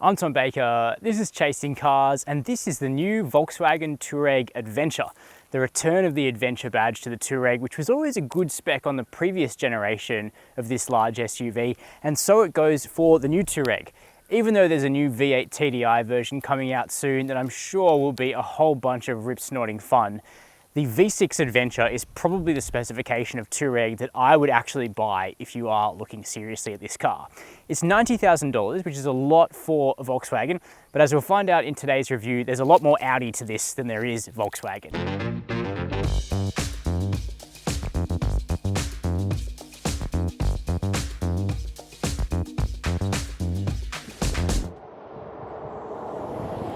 I'm Tom Baker, this is Chasing Cars, and this is the new Volkswagen Touareg Adventure. The return of the Adventure badge to the Touareg, which was always a good spec on the previous generation of this large SUV, and so it goes for the new Touareg. Even though there's a new V8 TDI version coming out soon that I'm sure will be a whole bunch of rip-snorting fun, the V6 Adventure is probably the specification of Touareg that I would actually buy if you are looking seriously at this car. It's $90,000, which is a lot for a Volkswagen, but as we'll find out in today's review, there's a lot more Audi to this than there is Volkswagen.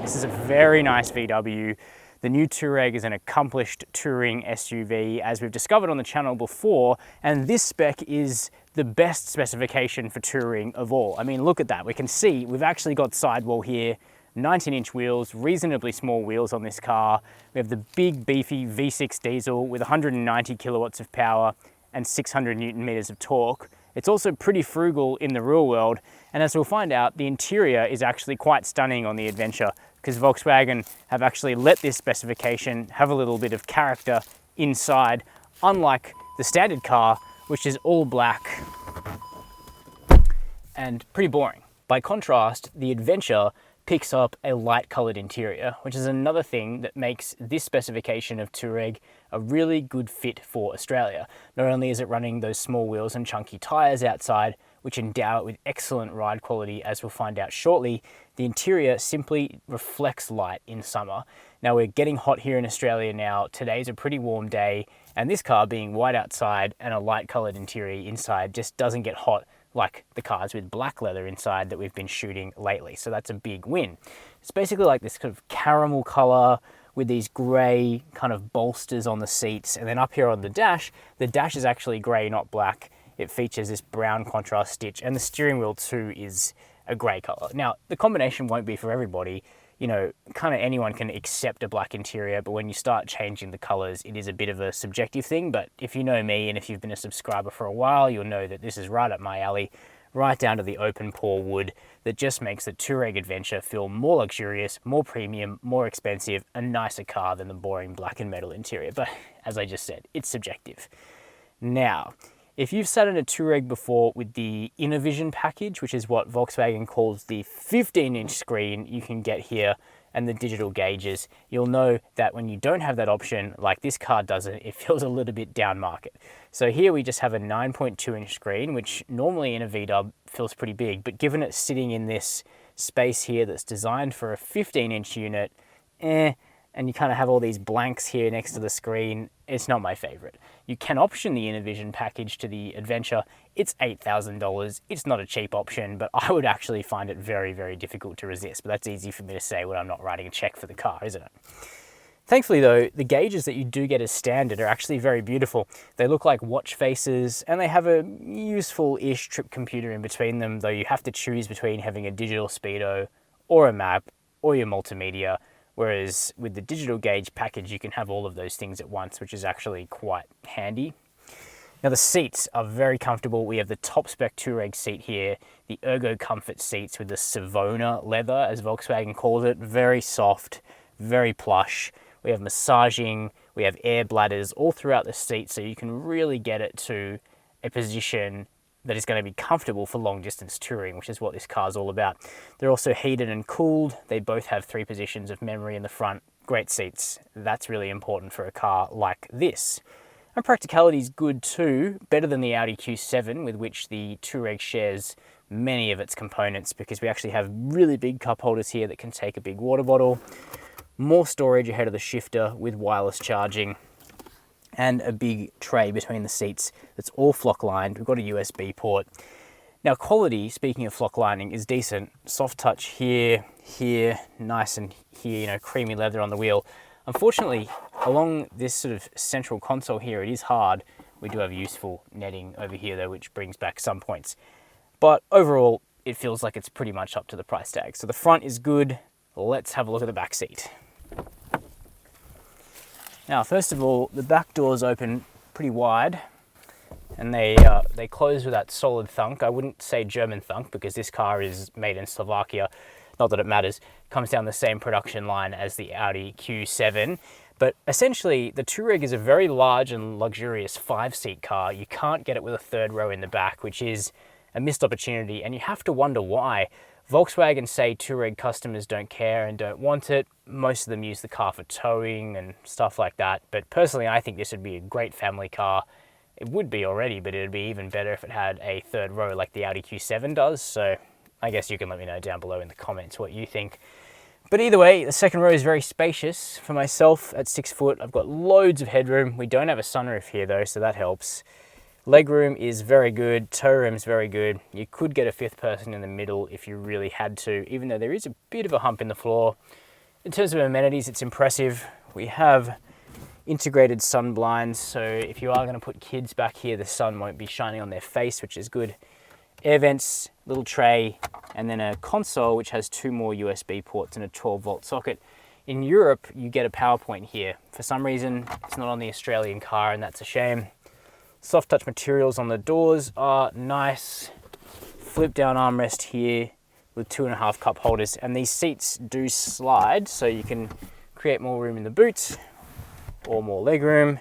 This is a very nice VW. The new Touareg is an accomplished touring SUV, as we've discovered on the channel before, and this spec is the best specification for touring of all. I mean, look at that. We can see we've actually got sidewall here, 19-inch wheels, reasonably small wheels on this car. We have the big, beefy V6 diesel with 190 kilowatts of power and 600 Newton meters of torque. It's also pretty frugal in the real world, and as we'll find out, the interior is actually quite stunning on the Adventure, because Volkswagen have actually let this specification have a little bit of character inside, unlike the standard car, which is all black and pretty boring. By contrast, the Adventure picks up a light colored interior, which is another thing that makes this specification of Touareg a really good fit for Australia. Not only is it running those small wheels and chunky tires outside, which endow it with excellent ride quality, as we'll find out shortly, the interior simply reflects light in summer. Now we're getting hot here in Australia now. Today's a pretty warm day, and this car being white outside and a light colored interior inside just doesn't get hot like the cars with black leather inside that we've been shooting lately. So that's a big win. It's basically like this kind of caramel color with these gray kind of bolsters on the seats. And then up here on the dash is actually gray, not black. It features this brown contrast stitch, and the steering wheel too is a gray color. Now, the combination won't be for everybody. You know, kind of anyone can accept a black interior, but when you start changing the colors, it is a bit of a subjective thing. But if you know me, and if you've been a subscriber for a while, you'll know that this is right up my alley, right down to the open pore wood that just makes the Touareg Adventure feel more luxurious, more premium, more expensive, a nicer car than the boring black and metal interior. But as I just said, it's subjective. Now, if you've sat in a Touareg before with the InnoVision package, which is what Volkswagen calls the 15-inch screen you can get here, and the digital gauges, you'll know that when you don't have that option, like this car doesn't, it feels a little bit down market. So here we just have a 9.2-inch screen, which normally in a VW feels pretty big, but given it's sitting in this space here that's designed for a 15-inch unit, and you kind of have all these blanks here next to the screen, it's not my favorite. You can option the InnoVision package to the Adventure. It's $8,000. It's not a cheap option, but I would actually find it very, very difficult to resist. But that's easy for me to say when I'm not writing a check for the car, isn't it? Thankfully though, the gauges that you do get as standard are actually very beautiful. They look like watch faces, and they have a useful-ish trip computer in between them, though you have to choose between having a digital speedo or a map or your multimedia. Whereas with the digital gauge package, you can have all of those things at once, which is actually quite handy. Now the seats are very comfortable. We have the top spec Touareg seat here, the Ergo Comfort seats with the Savona leather, as Volkswagen calls it, very soft, very plush. We have massaging, we have air bladders all throughout the seat, so you can really get it to a position that is going to be comfortable for long distance touring, which is what this car is all about. They're also heated and cooled. They both have 3 positions of memory in the front. Great seats. That's really important for a car like this. And practicality is good too, better than the Audi Q7, with which the Touareg shares many of its components, because we actually have really big cup holders here that can take a big water bottle, more storage ahead of the shifter with wireless charging, and a big tray between the seats that's all flock lined. We've got a USB port. Now quality, speaking of flock lining, is decent. Soft touch here, nice, and here, you know, creamy leather on the wheel. Unfortunately, along this sort of central console here, it is hard. We do have useful netting over here though, which brings back some points. But overall, it feels like it's pretty much up to the price tag. So the front is good. Let's have a look at the back seat. Now, first of all, the back doors open pretty wide, and they close with that solid thunk. I wouldn't say German thunk, because this car is made in Slovakia. not that it matters, comes down the same production line as the Audi Q7. But essentially, the Touareg is a very large and luxurious 5-seat car. You can't get it with a third row in the back, which is a missed opportunity, and you have to wonder why. Volkswagen say Touareg customers don't care and don't want it. Most of them use the car for towing and stuff like that. But personally, I think this would be a great family car. It would be already, but it would be even better if it had a third row like the Audi Q7 does. So I guess you can let me know down below in the comments what you think. But either way, the second row is very spacious. For myself, at 6 foot, I've got loads of headroom. We don't have a sunroof here though, so that helps. Legroom is very good, tow room is very good. You could get a fifth person in the middle if you really had to, even though there is a bit of a hump in the floor. In terms of amenities, it's impressive. We have integrated sun blinds, so if you are going to put kids back here, the sun won't be shining on their face, which is good. Air vents, little tray, and then a console which has 2 more USB ports and a 12-volt socket. In Europe, you get a power point here. For some reason, it's not on the Australian car, and that's a shame. Soft touch materials on the doors are nice. Flip down armrest here with 2.5 cup holders, and these seats do slide, so you can create more room in the boot or more leg room,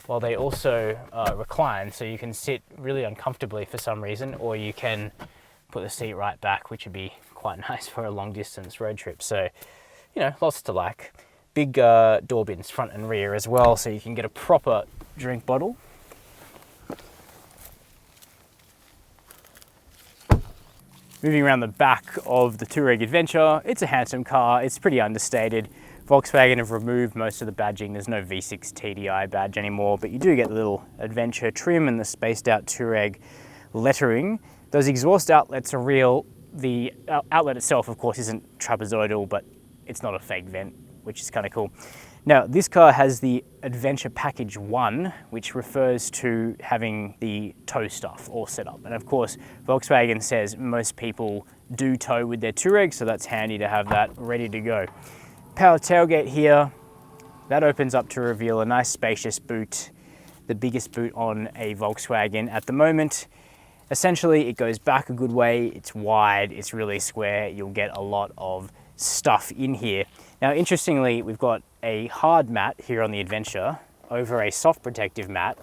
while they also recline, so you can sit really uncomfortably for some reason, or you can put the seat right back, which would be quite nice for a long distance road trip. So, you know, lots to like. Big door bins front and rear as well, so you can get a proper drink bottle. Moving around the back of the Touareg Adventure, it's a handsome car, it's pretty understated. Volkswagen have removed most of the badging. There's no V6 TDI badge anymore, but you do get the little Adventure trim and the spaced out Touareg lettering. Those exhaust outlets are real. The outlet itself, of course, isn't trapezoidal, but it's not a fake vent, which is kind of cool. Now, this car has the Adventure Package 1, which refers to having the tow stuff all set up. And of course, Volkswagen says most people do tow with their Touareg, so that's handy to have that ready to go. Power tailgate here, that opens up to reveal a nice spacious boot, the biggest boot on a Volkswagen at the moment. Essentially, it goes back a good way, it's wide, it's really square, you'll get a lot of stuff in here. Now, interestingly, we've got a hard mat here on the Adventure over a soft protective mat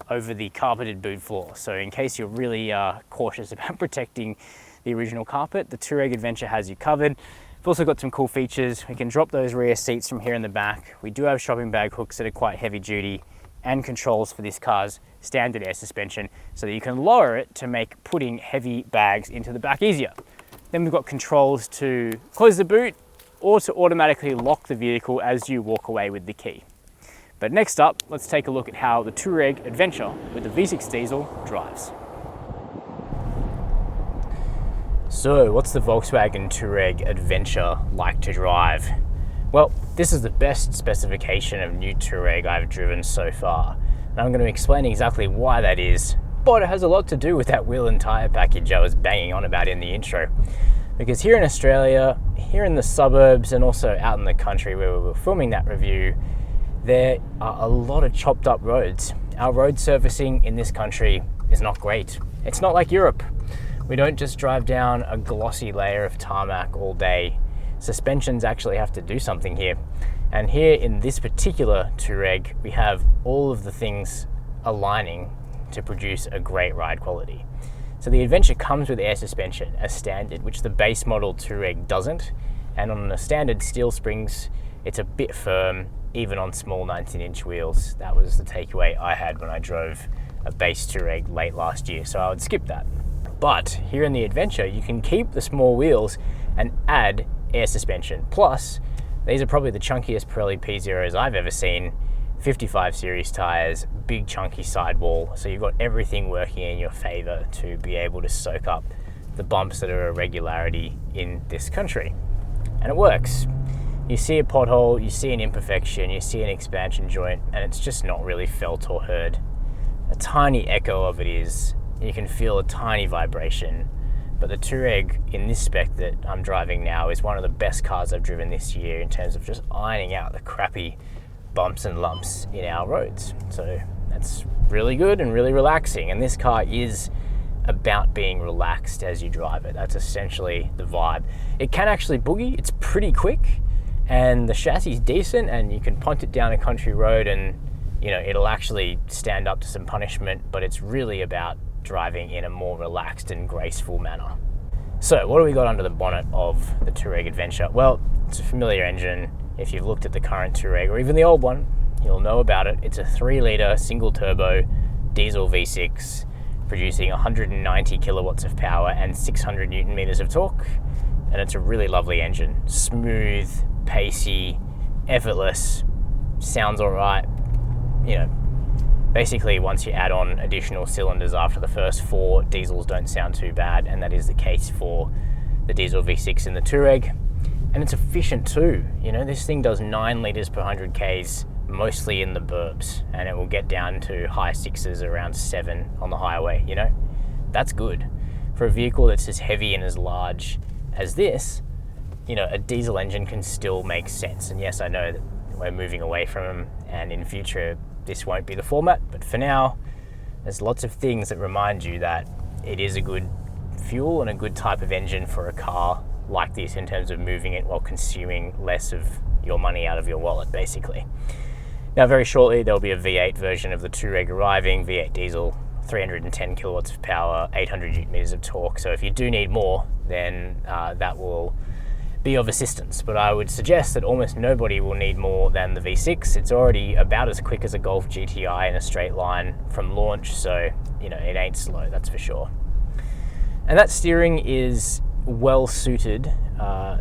over the carpeted boot floor. So in case you're really cautious about protecting the original carpet, the Touareg Adventure has you covered. We've also got some cool features. We can drop those rear seats from here in the back. We do have shopping bag hooks that are quite heavy duty, and controls for this car's standard air suspension, so that you can lower it to make putting heavy bags into the back easier. Then we've got controls to close the boot or to automatically lock the vehicle as you walk away with the key. But next up, let's take a look at how the Touareg Adventure with the V6 diesel drives. So, what's the Volkswagen Touareg Adventure like to drive? Well, this is the best specification of new Touareg I've driven so far, and I'm going to explain exactly why that is, but it has a lot to do with that wheel and tyre package I was banging on about in the intro. Because here in Australia, here in the suburbs, and also out in the country where we were filming that review, there are a lot of chopped up roads. Our road surfacing in this country is not great. It's not like Europe. We don't just drive down a glossy layer of tarmac all day. Suspensions actually have to do something here. And here in this particular Touareg, we have all of the things aligning to produce a great ride quality. So the Adventure comes with air suspension as standard, which the base model Touareg doesn't. And on the standard steel springs, it's a bit firm, even on small 19-inch wheels. That was the takeaway I had when I drove a base Touareg late last year, so I would skip that. But here in the Adventure, you can keep the small wheels and add air suspension. Plus, these are probably the chunkiest Pirelli P0s I've ever seen. 55 series tires, big chunky sidewall, so you've got everything working in your favor to be able to soak up the bumps that are a regularity in this country. And it works. You see a pothole, you see an imperfection, you see an expansion joint, and it's just not really felt or heard. A tiny echo of it is, you can feel a tiny vibration. But the Touareg in this spec that I'm driving now is one of the best cars I've driven this year in terms of just ironing out the crappy bumps and lumps in our roads. So that's really good and really relaxing. And this car is about being relaxed as you drive it. That's essentially the vibe. It can actually boogie, it's pretty quick, and the chassis is decent, and you can punt it down a country road and it'll actually stand up to some punishment, but it's really about driving in a more relaxed and graceful manner. So what do we got under the bonnet of the Touareg Adventure? Well, it's a familiar engine. If you've looked at the current Touareg or even the old one, you'll know about it. It's a 3-litre single turbo diesel V6 producing 190 kilowatts of power and 600 Newton meters of torque. And it's a really lovely engine. Smooth, pacey, effortless, sounds all right. Basically once you add on additional cylinders after the first 4, diesels don't sound too bad, and that is the case for the diesel V6 in the Touareg. And it's efficient too. This thing does 9 litres per 100 Ks, mostly in the burbs, and it will get down to high 6s, around 7 on the highway. That's good. For a vehicle that's as heavy and as large as this, a diesel engine can still make sense. And yes, I know that we're moving away from them, and in future this won't be the format, but for now there's lots of things that remind you that it is a good fuel and a good type of engine for a car like this, in terms of moving it while consuming less of your money out of your wallet, basically. Now very shortly there'll be a V8 version of the Touareg arriving, V8 diesel, 310 kilowatts of power, 800 Newton meters of torque. So if you do need more, then that will be of assistance, but I would suggest that almost nobody will need more than the V6. It's already about as quick as a Golf GTI in a straight line from launch, so it ain't slow, that's for sure. And that steering is well suited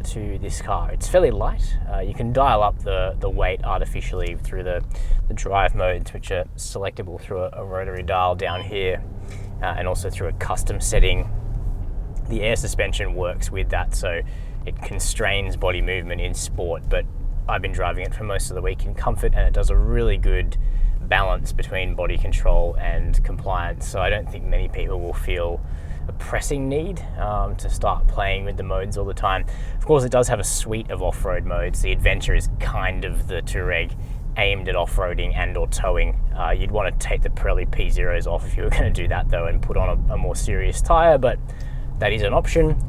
to this car. It's fairly light. You can dial up the weight artificially through the drive modes, which are selectable through a rotary dial down here, and also through a custom setting. The air suspension works with that, so it constrains body movement in sport, but I've been driving it for most of the week in comfort, and it does a really good balance between body control and compliance. So I don't think many people will feel a pressing need to start playing with the modes all the time. Of course, it does have a suite of off-road modes. The Adventure is kind of the Touareg aimed at off-roading and or towing. You'd want to take the Pirelli P0s off if you were going to do that though, and put on a more serious tyre, but that is an option.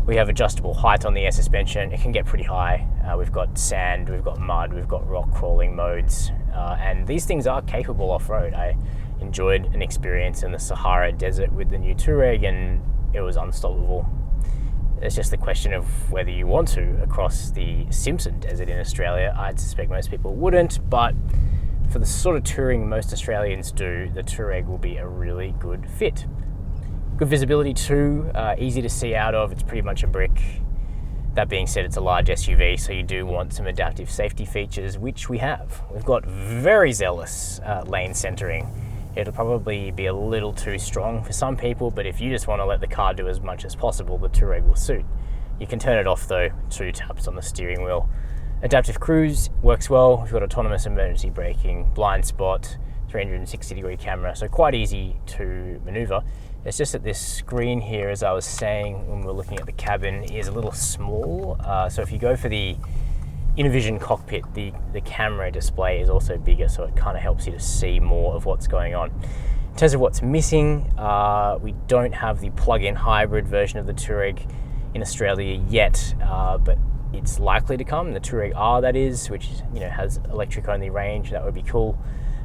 We have adjustable height on the air suspension. It can get pretty high. We've got sand, we've got mud, we've got rock crawling modes, and these things are capable off-road. I enjoyed an experience in the Sahara Desert with the new Touareg, and it was unstoppable. It's just the question of whether you want to across the Simpson Desert in Australia. I'd suspect most people wouldn't, but for the sort of touring most Australians do, the Touareg will be a really good fit. Good visibility too, easy to see out of, it's pretty much a brick. That being said, it's a large SUV, so you do want some adaptive safety features, which we have. We've got very zealous lane centering. It'll probably be a little too strong for some people, but if you just want to let the car do as much as possible, the Touareg will suit. You can turn it off though, 2 taps on the steering wheel. Adaptive cruise works well. We've got autonomous emergency braking, blind spot, 360-degree camera, so quite easy to maneuver. It's just that this screen here, as I was saying when we were looking at the cabin, is a little small. So if you go for the InnoVision cockpit, the camera display is also bigger, so it kind of helps you to see more of what's going on. In terms of what's missing, we don't have the plug-in hybrid version of the Touareg in Australia yet, but it's likely to come. The Touareg R, that is, which has electric-only range. That would be cool.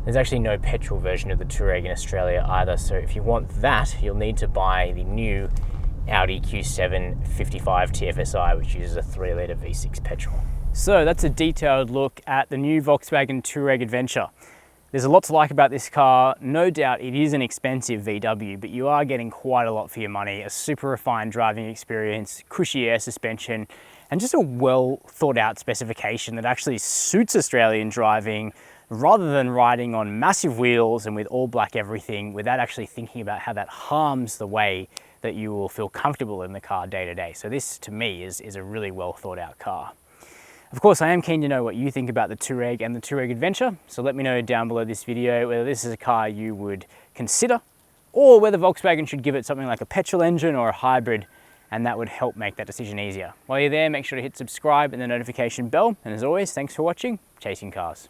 There's actually no petrol version of the Touareg in Australia either, so if you want that, you'll need to buy the new Audi Q7 55 TFSI, which uses a 3-litre V6 petrol. So that's a detailed look at the new Volkswagen Touareg Adventure. There's a lot to like about this car. No doubt it is an expensive VW, but you are getting quite a lot for your money. A super refined driving experience, cushy air suspension, and just a well thought out specification that actually suits Australian driving, rather than riding on massive wheels and with all black everything without actually thinking about how that harms the way that you will feel comfortable in the car day to day. So this, to me, is a really well thought out car. Of course, I am keen to know what you think about the Touareg and the Touareg Adventure, so let me know down below this video whether this is a car you would consider, or whether Volkswagen should give it something like a petrol engine or a hybrid, and that would help make that decision easier. While you're there, make sure to hit subscribe and the notification bell, and as always, thanks for watching Chasing Cars.